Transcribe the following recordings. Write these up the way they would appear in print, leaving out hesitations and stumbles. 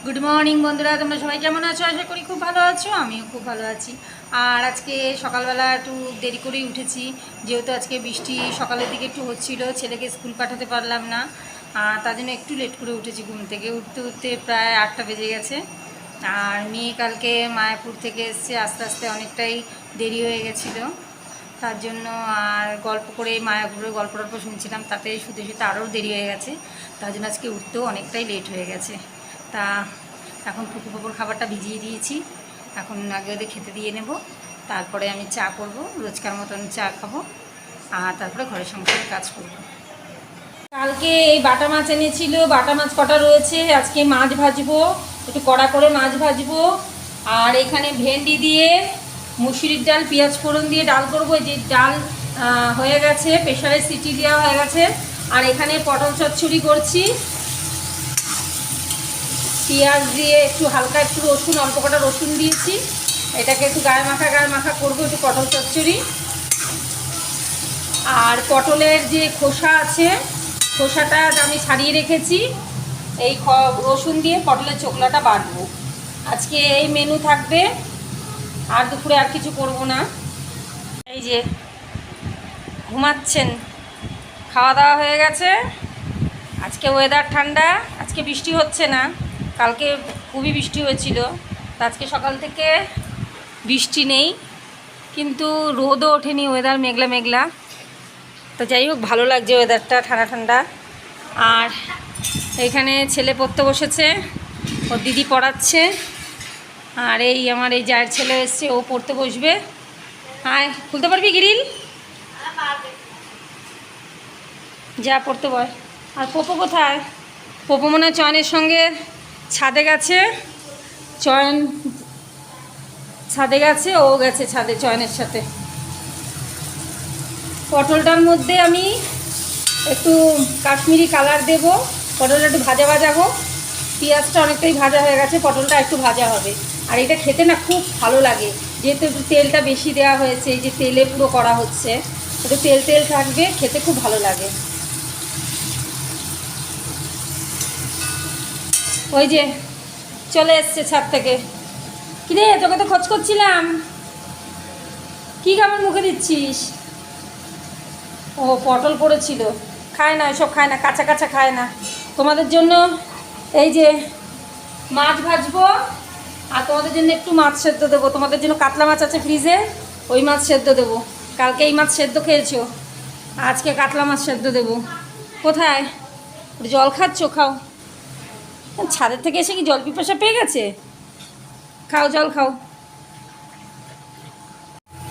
Good morning বন্ধুরা, তোমরা সবাই কেমন আছো? আশা করি খুব ভালো আছো। আমিও খুব ভালো আছি। আর আজকে সকালবেলা একটু দেরি করেই উঠেছি, যেহেতু আজকে বৃষ্টি সকালের দিকে একটু হচ্ছিল, ছেলেকে স্কুল পাঠাতে পারলাম না, তার জন্য একটু লেট করে উঠেছি। ঘুম থেকে উঠতে উঠতে প্রায় 8টা বেজে গেছে। আর মেয়ে কালকে মায়াপুর থেকে এসছে, আস্তে আস্তে অনেকটাই দেরি হয়ে গেছিলো, তার জন্য আর গল্প করে মায়াপুরের গল্প টল্প শুনছিলাম, তাতে শুতে শুতে আরও দেরি হয়ে গেছে। তার জন্য আজকে উঠতেও অনেকটাই লেট হয়ে গেছে। তা এখন পুকুর পুকুর খাবারটা ভিজিয়ে দিয়েছি, এখন আগে ওদের খেতে দিয়ে নেব, তারপরে আমি চা করব, রোজকার মতন চা খাবো, আর তারপরে ঘরের সংসারের কাজ করব। কালকে এই বাটা মাছ এনেছিল, বাটা মাছ কটা রয়েছে, আজকে মাছ ভাজবো, একটু কড়া করে মাছ ভাজবো। আর এখানে ভেন্ডি দিয়ে মুসুরির ডাল পেঁয়াজ ফোড়ন দিয়ে ডাল করবো। যে ডাল হয়ে গেছে, প্রেশারে সিটি দেওয়া হয়ে গেছে। আর এখানে পটল চচ্চড়ি করছি, পেঁয়াজ দিয়ে একটু হালকা একটু রসুন, অল্প কটা রসুন দিয়েছি, এটাকে একটু গায়ে মাখা করবো, একটু পটল চচ্চড়ি। আর পটলের যে খোসা আছে, খোসাটা আমি ছাড়িয়ে রেখেছি, এই রসুন দিয়ে পটলের চোখলাটা বাটবো। আজকে এই মেনু থাকবে, আর দুপুরে আর কিছু করব না। এই যে ঘুমাচ্ছেন, খাওয়া দাওয়া হয়ে গেছে। আজকে ওয়েদার ঠান্ডা, আজকে বৃষ্টি হচ্ছে না, কালকে খুবই বৃষ্টি হয়েছিল। তা আজকে সকাল থেকে বৃষ্টি নেই, কিন্তু রোদও ওঠেনি, ওয়েদার মেঘলা মেঘলা। তো যাই হোক, ভালো লাগছে ওয়েদারটা, ঠান্ডা ঠান্ডা। আর এইখানে ছেলে পড়তে বসেছে, ওর দিদি পড়াচ্ছে। আর এই আমার এই জায়ের ছেলে এসছে, ও পড়তে বসবে। হাই, খুলতে পারবি গ্রিল? যা পড়তে বল। আর পোপো কোথায়? পোপো মনে হয় চয়নের সঙ্গে ছাদে গেছে, চয়ন ছাদে গেছে, ও গেছে ছাদে চয়নের সাথে। পটলটার মধ্যে আমি একটু কাশ্মীরি কালার দেব, পটলটা একটু ভাজা ভাজা হোক। পেঁয়াজটা অনেকটাই ভাজা হয়ে গেছে, পটলটা একটু ভাজা হবে। আর এটা খেতে না খুব ভালো লাগে, যেহেতু একটু তেলটা বেশি দেওয়া হয়েছে, এই যে তেলে পুরো করা হচ্ছে, একটু তেল তেল থাকবে, খেতে খুব ভালো লাগে। ওই যে চলে এসছে ছাদ থেকে। কিরে, তোকে তো খোঁজ করছিলাম, কী খাবার মুখে দিচ্ছিস? ও পটল পড়েছিল, খায় না, এসব খায় না, কাঁচা কাঁচা খায় না। তোমাদের জন্য এই যে মাছ ভাজবো, আর তোমাদের জন্য একটু মাছ সেদ্ধ দেবো। তোমাদের জন্য কাতলা মাছ আছে ফ্রিজে, ওই মাছ সেদ্ধ দেবো। কালকে এই মাছ সেদ্ধ খেয়েছো, আজকে কাতলা মাছ সেদ্ধ দেবো। কোথায় জল খাচ্ছ? খাও। ছাদের থেকে এসে কি জল পিপাসা পেয়ে গেছে? খাও, জল খাও।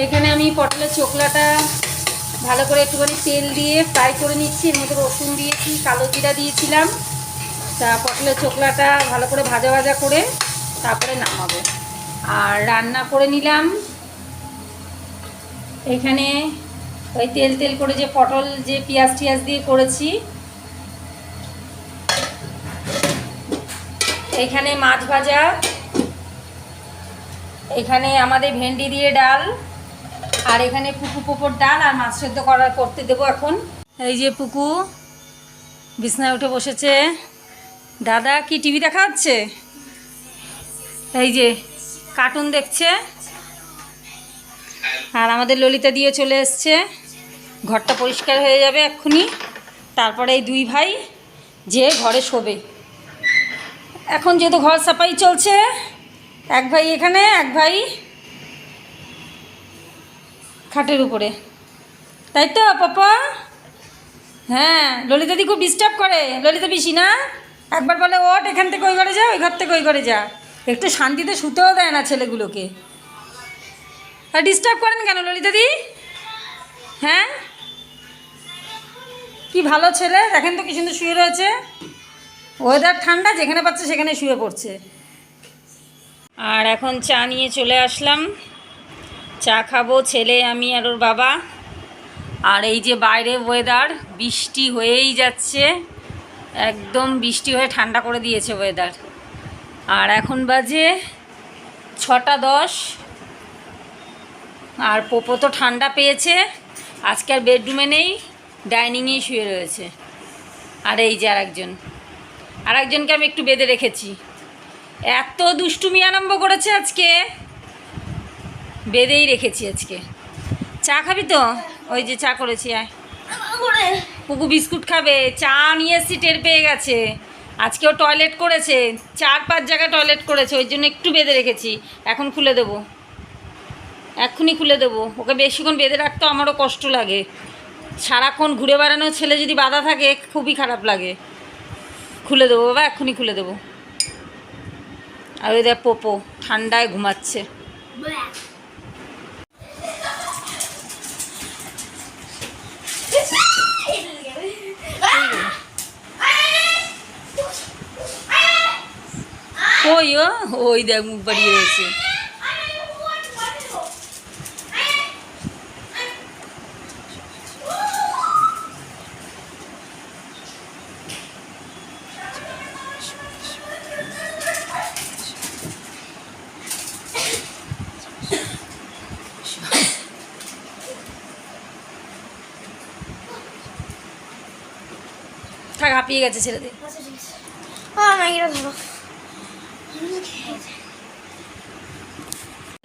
এখানে আমি পটলের চোখলাটা ভালো করে একটুখানি তেল দিয়ে ফ্রাই করে নিচ্ছি, এর মধ্যে রসুন দিয়েছি, কালো জিরা দিয়েছিলাম। তা পটলের চোখলাটা ভালো করে ভাজা ভাজা করে তারপরে নামাবো। আর রান্না করে নিলাম এখানে ওই তেল তেল করে যে পটল যে পেঁয়াজ টিয়াজ দিয়ে করেছি, এখানে মাছ ভাজা, এখানে আমাদের ভেন্ডি দিয়ে ডাল, আর এখানে পুকু পোপোর ডাল আর মাছ সেদ্ধ করতে দেবো এখন। এই যে পুকু বিছনায় উঠে বসেছে। দাদা কি টিভি দেখা হচ্ছে? এই যে কার্টুন দেখছে। আর আমাদের ললিতা দিয়ে চলে এসছে, ঘরটা পরিষ্কার হয়ে যাবে এক্ষুনি, তারপরে এই দুই ভাই যে ঘরে শোবে। এখন যেহেতু ঘর সাফাই চলছে, এক ভাই এখানে, এক ভাই খাটের উপরে, তাই তো পাপা? হ্যাঁ, ললিতা দি খুব ডিস্টার্ব করে, ললিতা পিসি না, একবার বলে ওঠ এখান থেকে ওই ঘরে যা, ওই ঘর থেকে ওই ঘরে যা, একটু শান্তিতে শুতেও দেয় না ছেলেগুলোকে। আর ডিস্টার্ব করেন কেন ললিতা দি? হ্যাঁ, কি ভালো ছেলে, দেখেন তো কি সুন্দর শুয়ে রয়েছে। ওয়েদার ঠান্ডা, যেখানে পাচ্ছে সেখানে শুয়ে পড়ছে। আর এখন চা নিয়ে চলে আসলাম, চা খাবো ছেলে, আমি আর ওর বাবা। আর এই যে বাইরে ওয়েদার, বৃষ্টি হয়েই যাচ্ছে, একদম বৃষ্টি হয়ে ঠান্ডা করে দিয়েছে ওয়েদার। আর এখন বাজে 6টা 10। আর পোপো তো ঠান্ডা পেয়েছে, আজকে আর বেডরুমে নেই, ডাইনিংয়েই শুয়ে রয়েছে। আর এই যে আরেকজনকে আমি একটু বেঁধে রেখেছি, এত দুষ্টুমি আরম্ভ করেছে আজকে, বেঁধেই রেখেছি আজকে। চা খাবি তো? ওই যে চা করেছি, আয়। পুকু বিস্কুট খাবে, চা নিয়ে এসছি, টের পেয়ে গেছে। আজকেও টয়লেট করেছে, 4-5 জায়গায় টয়লেট করেছে, ওই জন্য একটু বেঁধে রেখেছি। এখন খুলে দেবো, এক্ষুনি খুলে দেবো। ওকে বেশিক্ষণ বেঁধে রাখতে আমারও কষ্ট লাগে। সারাক্ষণ ঘুরে বেড়ানো ছেলে যদি বাধা থাকে খুবই খারাপ লাগে। খুলে দেবো বাবা, এক্ষুনি খুলে দেবো। আর ওই দেখ পোপো ঠান্ডায় ঘুমাচ্ছে। ওই ওই দেখ মুখ বাড়িয়ে রয়েছে। থাক, হাঁপিয়ে গেছে ছেলেদের।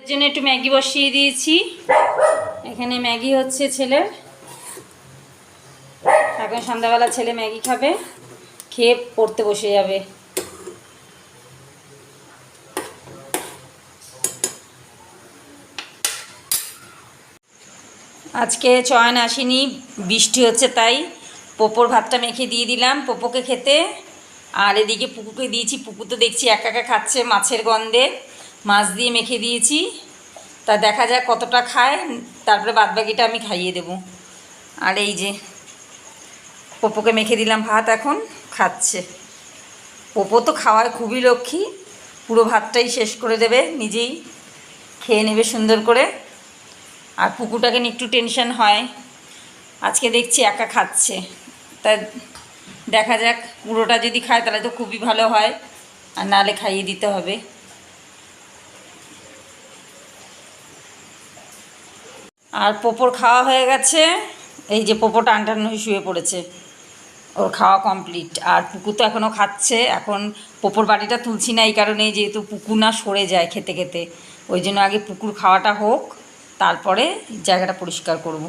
এর জন্য একটু ম্যাগি বসিয়ে দিয়েছি। এখানে ম্যাগি হচ্ছে ছেলের। এখন সন্ধ্যাবেলা ছেলে ম্যাগি খাবে, খেয়ে পড়তে বসে যাবে। আজকে চয়ন আসেনি, বৃষ্টি হচ্ছে, তাই পোপোর ভাতটা মেখে দিয়ে দিলাম পোপোকে খেতে। আর এদিকে পুকুকে দিয়েছি, পুকু তো দেখছি একা একা খাচ্ছে মাছের গন্ধে। মাছ দিয়ে মেখে দিয়েছি, তা দেখা যাক কতটা খায়, তারপরে বাদবাকিটা আমি খাইয়ে দেব। আর এই যে পোপোকে মেখে দিলাম ভাত, এখন খাচ্ছে। পোপো তো খাওয়ায় খুবই লক্ষ্মী, পুরো ভাতটাই শেষ করে দেবে, নিজেই খেয়ে নেবে সুন্দর করে। আর পুকুটাকে নিয়ে একটু টেনশন হয়, আজকে দেখছি একা খাচ্ছে, তা দেখা যাক পুরোটা যদি খায় তাহলে তো খুবই ভালো হয়, আর নাহলে খাইয়ে দিতে হবে। আর পোপোর খাওয়া হয়ে গেছে, এই যে পোপো টান টান হয়ে শুয়ে পড়েছে, ওর খাওয়া কমপ্লিট। আর পুকু তো এখনও খাচ্ছে। এখন পোপোর বাড়িটা তুলছি না এই কারণে, যেহেতু পুকু না সরে যায় খেতে খেতে, ওই জন্য আগে পুকুর খাওয়াটা হোক, তারপরে জায়গাটা পরিষ্কার করব।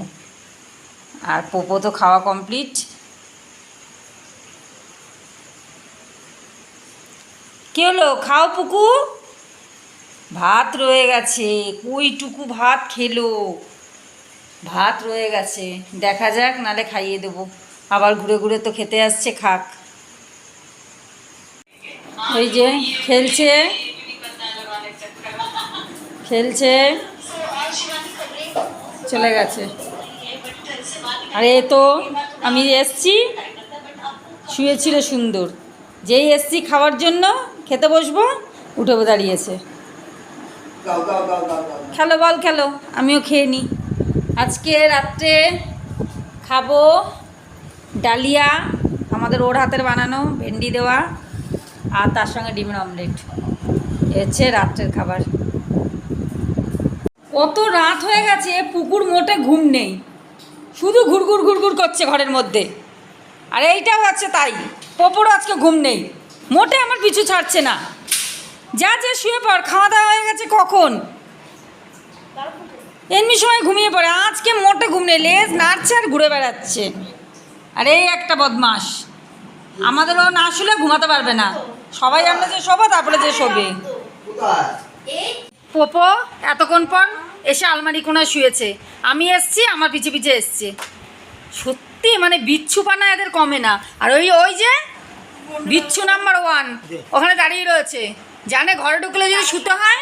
আর পোপো তো খাওয়া কমপ্লিট। কী হলো, খাও পুকু। ভাত রয়ে গেছে, কইটুকু ভাত খেলো, ভাত রয়ে গেছে, দেখা যাক, নালে খাইয়ে দেবো। আবার ঘুরে ঘুরে তো খেতে আসছে, খাক। ওই যে খেলছে খেলছে, চলে গেছে। আরে তো আমি এসছি, শুয়েছিল সুন্দর, যেই এসছি খাওয়ার জন্য, খেতে বসবো, উঠে দাঁড়িয়েছে। খেলো বল, খেলো, আমিও খেয়ে নিই। আজকে রাত্রে খাবো ডালিয়া, আমাদের ওর হাতের বানানো, ভেন্ডি দেওয়া, আর তার সঙ্গে ডিমের অমলেট। হচ্ছে রাত্রের খাবার। কত রাত হয়ে গেছে, পুকুর মোটে ঘুম নেই, শুধু ঘুরঘুর ঘুরঘুর করছে ঘরের মধ্যে। আর এইটাও আছে তাই, পোপোরও আজকে ঘুম নেই, মোটে আমার পিছু ছাড়ছে না। যা যে শুয়ে পড়, খাওয়া দাওয়া হয়ে গেছে কখন, এমনি সময় ঘুমিয়ে পড়ে। আজকে মোটে ঘুম নেই, লেজ নাড়ছে আর ঘুরে বেড়াচ্ছে। আর এই একটা বদমাস, আমাদেরও না শুলে ঘুমাতে পারবে না, সবাই আমরা যে শোবো তারপরে যে শোবে। পোপো এতক্ষণ পর এসে আলমারি কোণায় শুয়েছে, আমি এসছি, আমার পিছে পিছে এসছে। সত্যি মানে বিচ্ছুপানা এদের কমে না। আর ওই ওই যে বিচ্ছু নাম্বার 1 ওখানে দাঁড়িয়ে রয়েছে, জানে ঘরে ঢুকলে যদি শুতে হয়,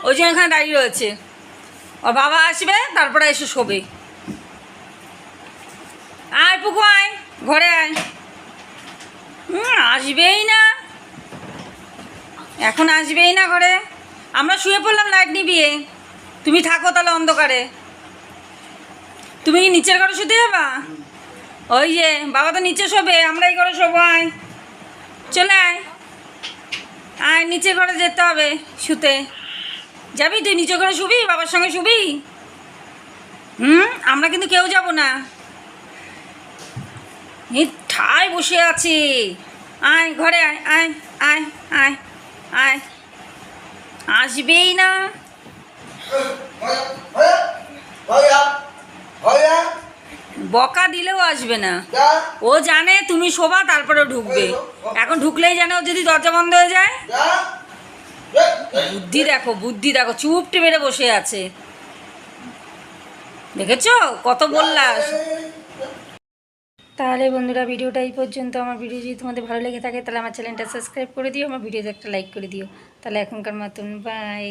ওই জন্য এখানে দাঁড়িয়ে রয়েছে। ওর বাবা আসবে, তারপরে এসে শোবে। আয় পুকু, আয় ঘরে আয়। আসবেই না, এখন আসবেই না ঘরে। আমরা শুয়ে পড়লাম লাইট নিভিয়ে, তুমি থাকো তাহলে অন্ধকারে। তুমি কি নিচের ঘরে শুতে যাবা? ওই যে বাবা তো নিচে শোবে, আমরা এই ঘরে শোবো। আয়, চলে আয়, আয় নিচের ঘরে যেতে হবে শুতে। যাবি তুই নিচের ঘরে শুবি, বাবার সঙ্গে শুবি? আমরা কিন্তু কেউ যাব না, ঠায় বসে আছি। আয় ঘরে আয়, আয় আয় আয় আয়, আসবেই না। বকা দিলেও আসবে না। ও জানে তুমি শোভা, তারপরে ঢুকবে। এখন ঢুকলেই জানে ও যদি দরজা বন্ধ হয়ে যায়। বুদ্ধি দেখো, বুদ্ধি দেখো, চুপটে মেরে বসে আছে। দেখেছো কত বললাম। তাহলে বন্ধুরা, ভিডিওটা এই পর্যন্ত। আমার ভিডিও যদি তোমাদের ভালো লেগে থাকে তাহলে আমার চ্যানেলটা সাবস্ক্রাইব করে দিও, আমার ভিডিওতে একটা লাইক করে দিও। তাহলে এখনকার মতন বাই।